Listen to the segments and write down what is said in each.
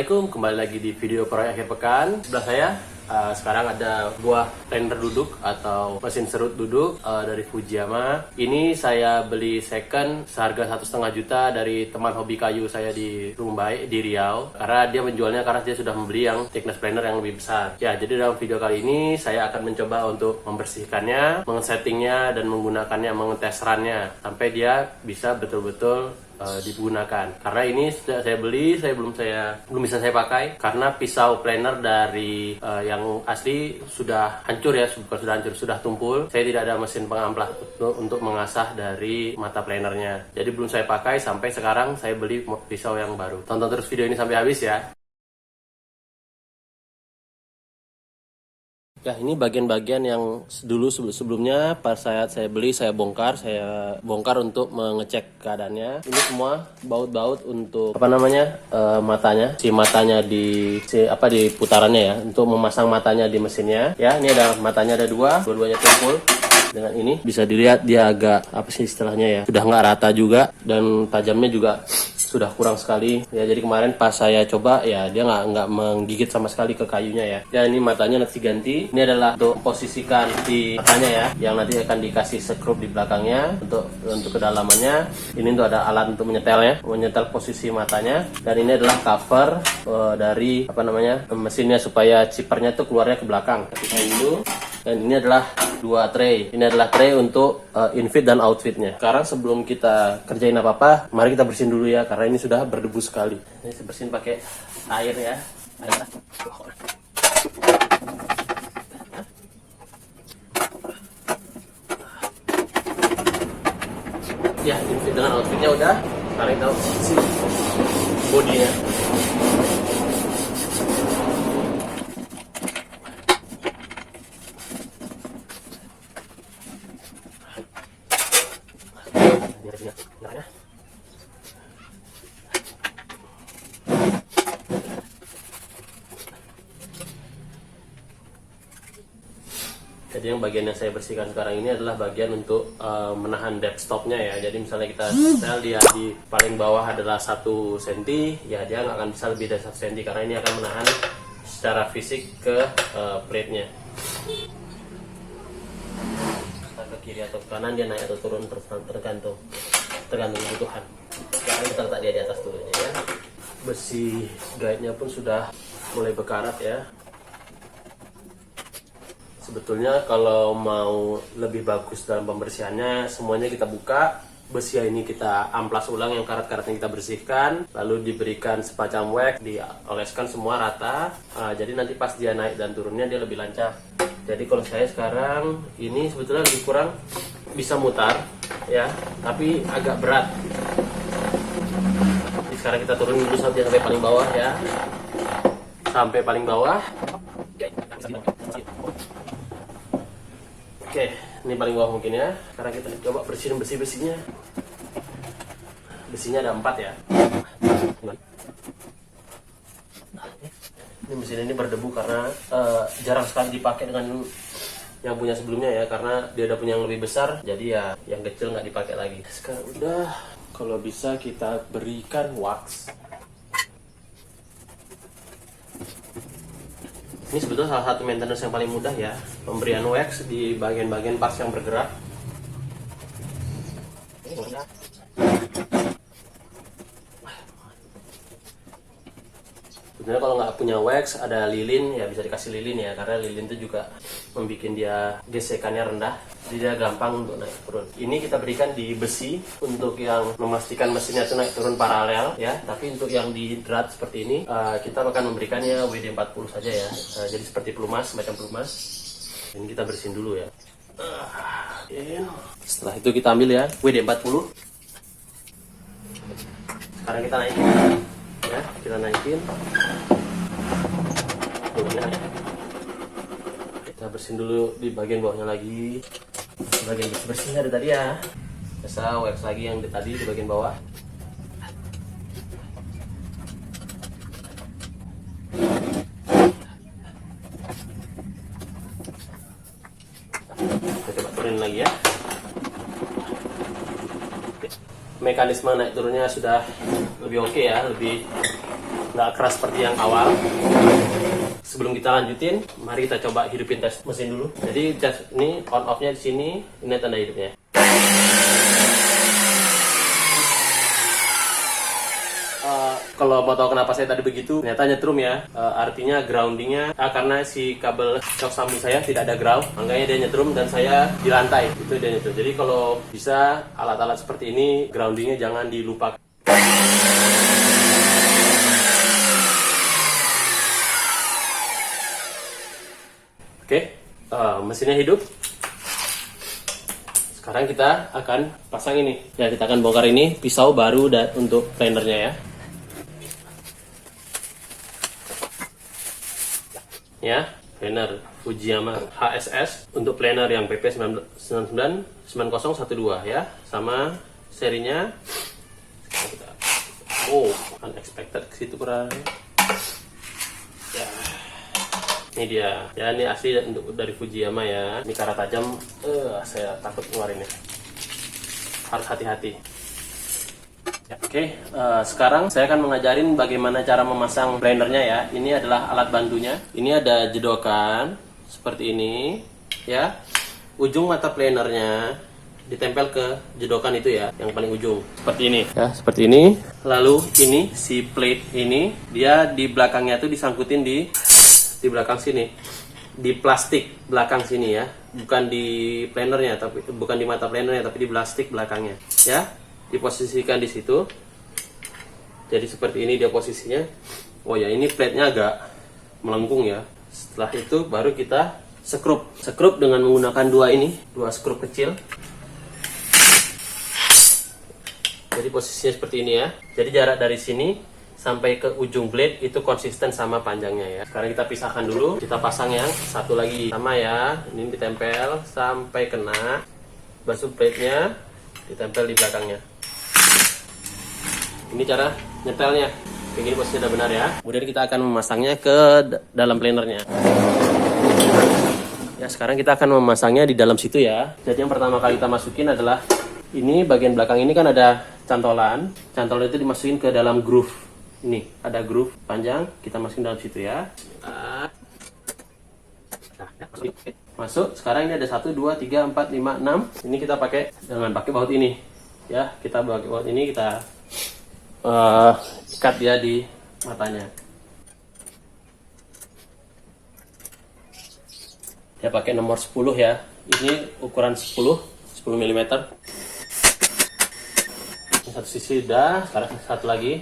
Assalamualaikum, kembali lagi di video proyek akhir pekan. Sebelah saya sekarang ada buah planer duduk atau mesin serut duduk dari Fujiyama. Ini saya beli second seharga 1,5 juta dari teman hobi kayu saya di Rumbai di Riau. Karena dia menjualnya karena dia sudah membeli yang thickness planer yang lebih besar. Ya, jadi dalam video kali ini saya akan mencoba untuk membersihkannya, mengsettingnya dan menggunakannya, mengetes runnya sampai dia bisa betul-betul digunakan. Karena ini sudah saya beli, belum bisa saya pakai karena pisau planer dari yang asli sudah hancur ya, bukan sudah hancur, sudah tumpul. Saya tidak ada mesin pengamplas untuk mengasah dari mata planernya. Jadi belum saya pakai sampai sekarang saya beli pisau yang baru. Tonton terus video ini sampai habis ya. Ya, ini bagian-bagian yang dulu sebelumnya pas saya beli saya bongkar untuk mengecek keadaannya. Ini semua baut-baut untuk matanya. Si matanya di putarannya ya, untuk memasang matanya di mesinnya. Ya, ini ada matanya ada dua-duanya tumpul. Dengan ini bisa dilihat dia agak istilahnya ya, sudah nggak rata juga dan tajamnya juga sudah kurang sekali ya. Jadi kemarin pas saya coba ya dia nggak menggigit sama sekali ke kayunya ya. Dan ini matanya nanti ganti. Ini adalah untuk posisikan di matanya ya, yang nanti akan dikasih skrup di belakangnya untuk kedalamannya. Ini untuk ada alat untuk menyetel posisi matanya. Dan ini adalah cover dari mesinnya supaya chippernya tuh keluarnya ke belakang. Ketika dulu. Dan ini adalah dua tray. Ini adalah tray untuk infit dan outfitnya. Sekarang sebelum kita kerjain apa-apa, mari kita bersihin dulu ya, karena ini sudah berdebu sekali. Ini saya bersihin pakai air ya. Ya, infit dengan outfitnya udah. Sekarang kita isi bodinya. Jadi yang bagian yang saya bersihkan sekarang ini adalah bagian untuk menahan depth stopnya ya. Jadi misalnya kita setel dia di paling bawah adalah 1 cm, ya dia nggak akan bisa lebih dari 1 cm karena ini akan menahan secara fisik ke plate-nya. Ke kiri atau ke kanan dia naik atau turun tergantung kebutuhan. Sekarang kita letak dia di atas dulu ya. Besi guide-nya pun sudah mulai bekarat ya. Sebetulnya kalau mau lebih bagus dalam pembersihannya, semuanya kita buka, besi ini kita amplas ulang yang karat-karatnya kita bersihkan, lalu diberikan semacam wax, dioleskan semua rata. Jadi nanti pas dia naik dan turunnya dia lebih lancar. Jadi kalau saya sekarang ini sebetulnya lebih kurang bisa mutar ya, tapi agak berat. Jadi sekarang kita turun dulu sampai paling bawah ya, sampai paling bawah. Oke, ini paling bawah mungkin ya. Sekarang kita coba bersihin besi-besinya. Besinya ada 4 ya. Ini mesin ini berdebu karena jarang sekali dipakai dengan yang punya sebelumnya ya, karena dia udah punya yang lebih besar. Jadi ya yang kecil nggak dipakai lagi. Sekarang udah, kalau bisa kita berikan wax. Ini sebetulnya salah satu maintenance yang paling mudah ya, pemberian wax di bagian-bagian parts yang bergerak. Sebenarnya kalau nggak punya wax, ada lilin ya bisa dikasih lilin ya, karena lilin itu juga membuat dia gesekannya rendah, jadi dia gampang untuk naik turun. Ini kita berikan di besi untuk yang memastikan mesinnya itu naik turun paralel ya, tapi untuk yang di drat seperti ini kita akan memberikannya WD-40 saja ya. Jadi seperti pelumas, semacam pelumas. Ini kita bersihin dulu ya. Setelah itu kita ambil ya WD-40. Sekarang kita naikin ya, kita naikin. Kita bersihin dulu di bagian bawahnya lagi. Bagian bersihnya ada tadi ya. Biasa wax lagi yang tadi di bagian bawah. Kita coba turunin lagi ya. mekanisme naik turunnya sudah lebih oke ya, lebih nggak keras seperti yang awal. Sebelum kita lanjutin, mari kita coba hidupin tes mesin dulu. Jadi ini on off-nya di sini, ini tanda hidupnya. Kalau mau tahu kenapa saya tadi begitu, ternyata nyetrum ya. Artinya groundingnya karena si kabel shock sambung saya tidak ada ground, makanya dia nyetrum dan saya di lantai. Itu dia nyetrum. Jadi kalau bisa alat-alat seperti ini groundingnya jangan dilupakan. Oke, mesinnya hidup. Sekarang kita akan pasang ini. Ya, kita akan bongkar ini pisau baru untuk planernya ya. Ya, planer Fujiyama HSS untuk planer yang PP999012 ya, sama serinya. Oh, unexpected ke situ kurang. Ya. Ini dia. Ya, ini asli dari Fujiyama ya. Ini karat tajam. Saya takut keluarinnya. Harus hati-hati. Ya, Oke, sekarang saya akan mengajarin bagaimana cara memasang blendernya ya. Ini adalah alat bantunya. Ini ada jedokan seperti ini, ya. Ujung mata planernya ditempel ke jedokan itu ya, yang paling ujung. Seperti ini, ya, seperti ini. Lalu ini si plate ini dia di belakangnya tuh disangkutin di belakang sini, di plastik belakang sini ya, bukan di planernya, tapi bukan di mata planernya, tapi di plastik belakangnya, ya. Diposisikan di situ. Jadi seperti ini dia posisinya. Oh ya, ini plate-nya agak melengkung ya. Setelah itu baru kita sekrup dengan menggunakan dua skrup kecil. Jadi posisinya seperti ini ya. Jadi jarak dari sini sampai ke ujung blade itu konsisten sama panjangnya ya. Sekarang kita pisahkan dulu. Kita pasang yang satu lagi sama ya. Ini ditempel sampai kena. Basuh plate-nya ditempel di belakangnya. Ini cara nyetelnya. Kayak gini posisinya udah benar ya. Kemudian kita akan memasangnya ke dalam planernya. Ya, sekarang kita akan memasangnya di dalam situ ya. Jadi yang pertama kali kita masukin adalah ini bagian belakang ini kan ada cantolan. Cantolan itu dimasukin ke dalam groove. Ini ada groove panjang, kita masukin dalam situ ya. Masuk. Sekarang ini ada 1 2 3 4 5 6. Ini kita pakai baut ini. Ya, kita pakai baut ini, kita ikat dia di matanya. Ya, pakai nomor 10 ya. Ini ukuran 10 mm. Satu sisi udah, sekarang satu lagi.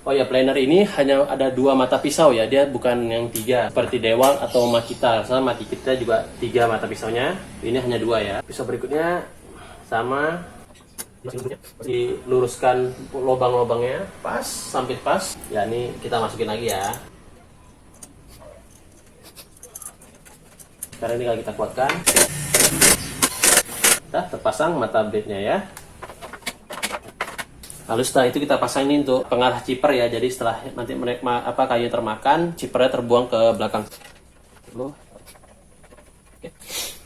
Oh ya, planer ini hanya ada 2 mata pisau ya, dia bukan yang 3 seperti Dewalt atau Makita. Sama Makita juga 3 mata pisaunya, ini hanya 2 ya. Pisau berikutnya sama, diluruskan lubang-lubangnya pas sampai pas. Ya, ini kita masukin lagi ya. Sekarang tinggal kita kuatkan. Nah, terpasang mata blade-nya ya. Lalu setelah itu kita pasang ini untuk pengarah chipper ya. Jadi setelah nanti kayu termakan, chippernya terbuang ke belakang.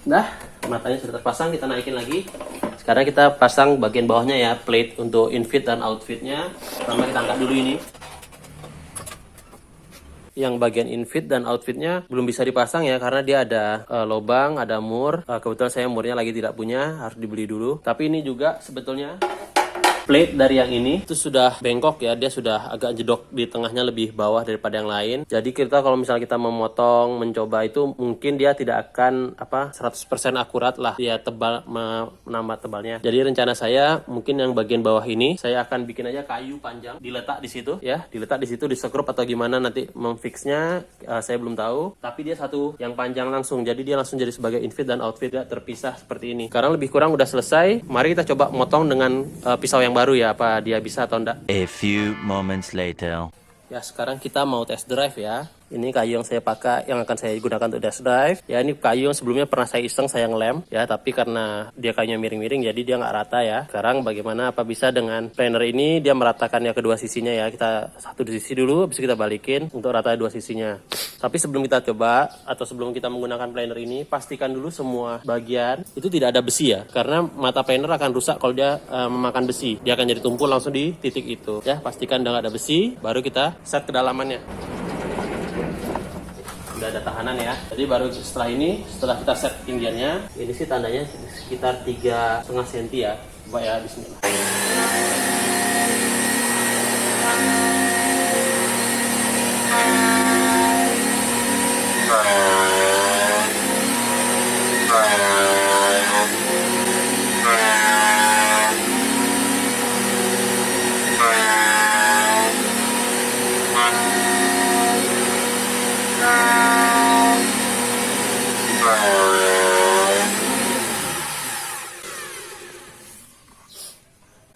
Nah, matanya sudah terpasang, kita naikin lagi. Sekarang kita pasang bagian bawahnya ya, plate untuk infit dan outfitnya. Pertama kita angkat dulu ini. Yang bagian infit dan outfitnya belum bisa dipasang ya, karena dia ada lubang, ada mur. Kebetulan saya murnya lagi tidak punya, harus dibeli dulu. Tapi ini juga sebetulnya plate dari yang ini itu sudah bengkok ya, dia sudah agak jedok di tengahnya lebih bawah daripada yang lain. Jadi kita kalau misalnya kita memotong, mencoba itu mungkin dia tidak akan 100% akurat lah, dia tebal, menambah tebalnya. Jadi rencana saya mungkin yang bagian bawah ini saya akan bikin aja kayu panjang, diletak di situ ya, diletak di situ, disekrup atau gimana nanti memfixnya saya belum tahu. Tapi dia satu yang panjang langsung, jadi dia langsung jadi sebagai infit dan outfit, tidak terpisah seperti ini. Sekarang lebih kurang udah selesai. Mari kita coba motong dengan pisau yang baru ya, apa dia bisa atau enggak. A few moments later. Ya, sekarang kita mau test drive ya. Ini kayu yang saya pakai, yang akan saya gunakan untuk dash drive. Ya, ini kayu yang sebelumnya pernah saya iseng, saya ngelem. Ya, tapi karena dia kayunya miring-miring, jadi dia nggak rata ya. Sekarang bagaimana apa bisa dengan planer ini dia meratakannya kedua sisinya ya. Kita satu di sisi dulu, habis kita balikin untuk rata dua sisinya. Tapi sebelum kita coba atau sebelum kita menggunakan planer ini, pastikan dulu semua bagian itu tidak ada besi ya. Karena mata planer akan rusak kalau dia memakan besi. Dia akan jadi tumpul langsung di titik itu. Ya, pastikan udah nggak ada besi, baru kita set kedalamannya. Udah ada tahanan ya. Jadi baru setelah ini, setelah kita set ketinggiannya, ini sih tandanya sekitar 3,5 cm ya. Coba ya, bismillah.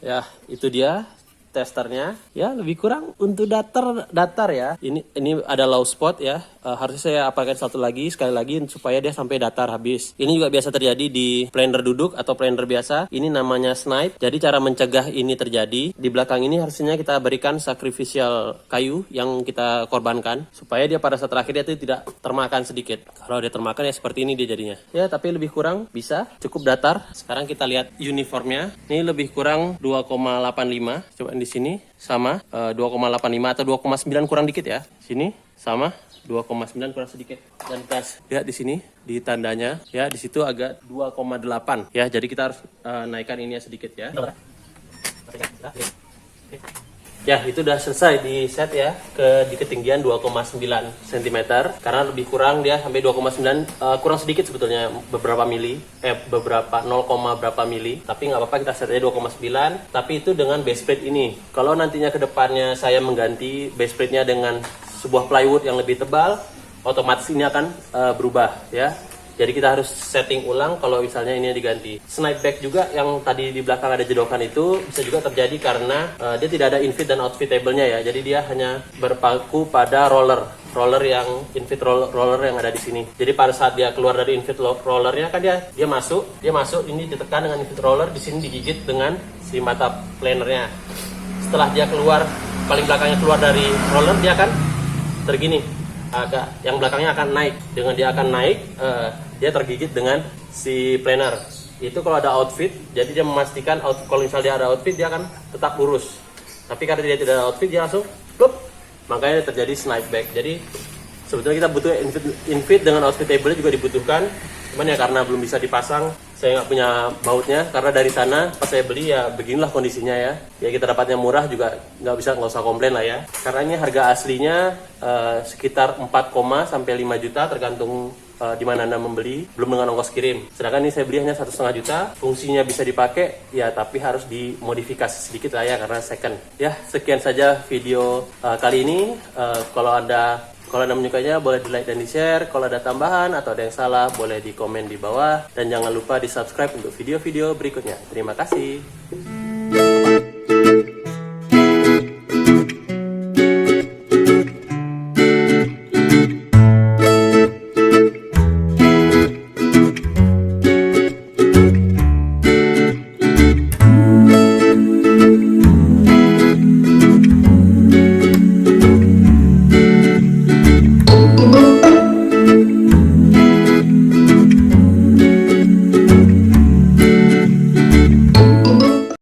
Ya, itu dia testernya. Ya, lebih kurang untuk datar ya. Ini ada low spot ya. Harusnya saya apakan satu lagi, sekali lagi supaya dia sampai datar habis. Ini juga biasa terjadi di planer duduk atau planer biasa. Ini namanya snipe. Jadi cara mencegah ini terjadi, di belakang ini harusnya kita berikan sacrificial kayu yang kita korbankan supaya dia pada saat terakhir dia itu tidak termakan sedikit. Kalau dia termakan ya seperti ini dia jadinya. Ya, tapi lebih kurang bisa cukup datar. Sekarang kita lihat uniformnya. Ini lebih kurang 2,85. Coba di sini sama 2,85 atau 2,9 kurang dikit ya. Sini sama 2,9 kurang sedikit. Dan kita lihat di sini di tandanya ya, di situ agak 2,8 ya. Jadi kita harus naikkan ini sedikit ya. Ya, itu udah selesai di set ya di ketinggian 2,9 cm. Karena lebih kurang dia sampai 2,9 kurang sedikit sebetulnya beberapa mili, beberapa 0, berapa mili. Tapi nggak apa-apa, kita set aja 2,9. Tapi itu dengan base plate ini. Kalau nantinya ke depannya saya mengganti base plate-nya dengan sebuah plywood yang lebih tebal, otomatis ini akan berubah ya. Jadi kita harus setting ulang kalau misalnya ini diganti. Snipe back juga yang tadi di belakang ada jedokan itu bisa juga terjadi karena dia tidak ada infit dan outfit table-nya ya. Jadi dia hanya berpaku pada roller yang infit roller yang ada di sini. Jadi pada saat dia keluar dari infit rollernya kan dia masuk ini ditekan dengan infit roller, di sini digigit dengan si mata planernya. Setelah dia keluar paling belakangnya keluar dari roller, dia akan tergini. Agak yang belakangnya akan naik. Dengan dia akan naik, dia tergigit dengan si planer. Itu kalau ada outfit, jadi dia memastikan kalau misalnya dia ada outfit, dia akan tetap lurus. Tapi karena dia tidak ada outfit, dia langsung plup. Makanya terjadi snipe back. Jadi sebetulnya kita butuh infit dengan outfit table juga dibutuhkan. Cuman ya karena belum bisa dipasang, saya nggak punya bautnya. Karena dari sana pas saya beli ya beginilah kondisinya ya. Ya kita dapatnya murah juga nggak usah komplain lah ya. Karena ini harga aslinya sekitar 4, sampai 5 juta tergantung di mana Anda membeli, belum dengan ongkos kirim. Sedangkan ini saya beli hanya 1,5 juta, fungsinya bisa dipakai ya, tapi harus dimodifikasi sedikit lah ya karena second. Ya, sekian saja video kali ini. Kalau Anda menyukainya boleh di like dan di share. Kalau ada tambahan atau ada yang salah boleh di komen di bawah. Dan jangan lupa di subscribe untuk video-video berikutnya. Terima kasih.